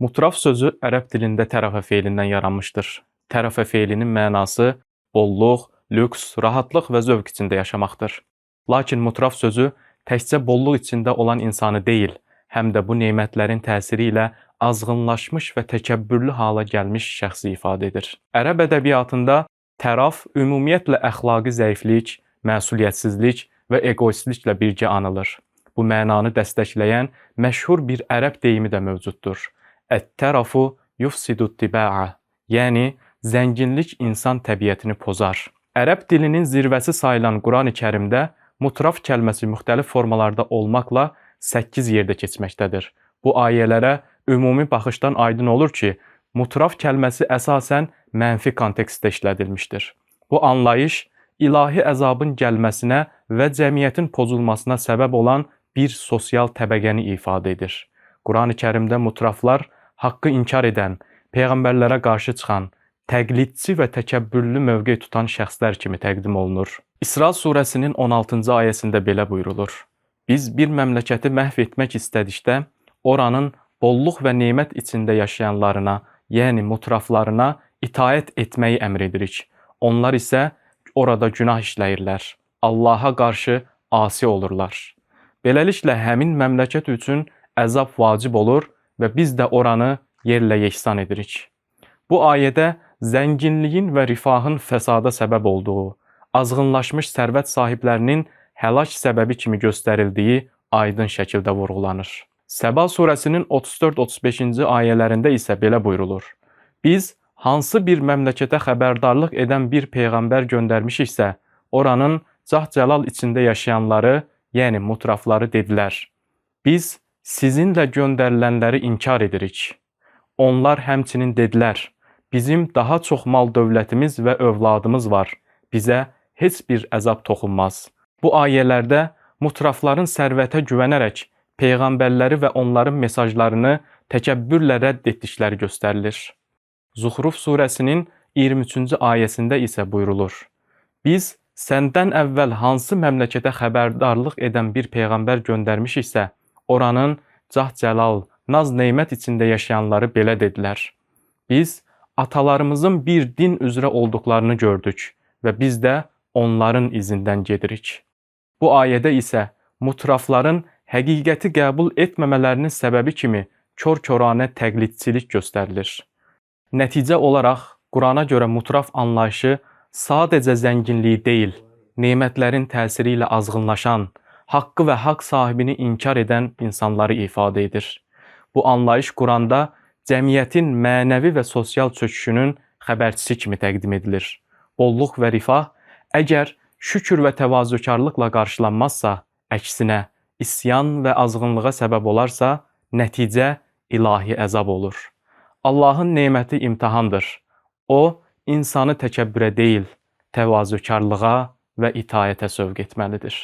Mutraf sözü ərəb dilində tərəfə feilindən yaranmışdır. Tərəfə feilinin mənası bolluq, lüks, rahatlıq və zövq içində yaşamaqdır. Lakin mutraf sözü təkcə bolluq içində olan insanı deyil, həm də bu nemətlərin təsiri ilə azğınlaşmış və təkəbbürlü hala gəlmiş şəxsi ifadə edir. Ərəb ədəbiyyatında təraf ümumiyyətlə əxlaqi zəiflik, məsuliyyətsizlik və egoistliklə birgə anılır. Bu mənanı dəstəkləyən məşhur bir ərəb deyimi də mövcuddur. Ət-tərəfu yufsidut-tiba'a, yəni zənginlik insan təbiətini pozar. Ərəb dilinin zirvəsi sayılan Qurani-Kərimdə mutraf kəlməsi müxtəlif formalarda olmaqla 8 yerdə keçməkdədir. Bu ayələrə ümumi baxışdan aydın olur ki, mutraf kəlməsi əsasən mənfi kontekstdə işlədilmişdir. Bu anlayış ilahi əzabın gəlməsinə və cəmiyyətin pozulmasına səbəb olan bir sosial təbəqəni ifadə edir. Qurani-Kərimdə mutraflar haqqı inkar edən, peyğəmbərlərə qarşı çıxan, təqlidçi və təkəbbürlü mövqe tutan şəxslər kimi təqdim olunur. İsra surəsinin 16-cı ayəsində belə buyurulur. Biz bir məmləkəti məhv etmək istədikdə, oranın bolluq və nemət içində yaşayanlarına, yəni mutraflarına itaət etməyi əmr edirik. Onlar isə orada günah işləyirlər. Allaha qarşı asi olurlar. Beləliklə, həmin məmləkət üçün əzab vacib olur və biz də oranı yerlə yeksan edirik. Bu ayədə zənginliyin və rifahın fəsada səbəb olduğu, azğınlaşmış sərvət sahiblərinin həlak səbəbi kimi göstərildiyi aydın şəkildə vurğulanır. Səba surəsinin 34-35-ci ayələrində isə belə buyurulur. Biz hansı bir məmləkətə xəbərdarlıq edən bir peyğəmbər göndərmişiksə, oranın cah-cəlal içində yaşayanları, yəni mutrafları dedilər. Biz sizinlə göndərilənləri inkar edirik. Onlar həmçinin dedilər, bizim daha çox mal dövlətimiz və övladımız var, bizə heç bir əzab toxunmaz. Bu ayələrdə mutrafların sərvətə güvənərək peyğəmbərləri və onların mesajlarını təkəbbürlə rədd etdikləri göstərilir. Zuhruf surəsinin 23-cü ayəsində isə buyurulur. Biz səndən əvvəl hansı məmləkətə xəbərdarlıq edən bir peyğəmbər göndərmişiksə, oranın cah-cəlal, naz-neymət içində yaşayanları belə dedilər. Biz atalarımızın bir din üzrə olduqlarını gördük və biz də onların izindən gedirik. Bu ayədə isə mutrafların həqiqəti qəbul etməmələrinin səbəbi kimi kör-köranə təqlidçilik göstərilir. Nəticə olaraq, Qurana görə mutraf anlayışı sadəcə zənginliyi deyil, nemətlərin təsiri ilə azğınlaşan, haqqı və haqq sahibini inkar edən insanları ifadə edir. Bu anlayış Quranda cəmiyyətin mənəvi və sosial çöküşünün xəbərçisi kimi təqdim edilir. Bolluq və rifah, əgər şükür və təvazökarlıqla qarşılanmazsa, əksinə, isyan və azğınlığa səbəb olarsa, nəticə ilahi əzab olur. Allahın neməti imtahandır. O, insanı təkəbbürə deyil, təvazökarlığa və itaətə sövq etməlidir.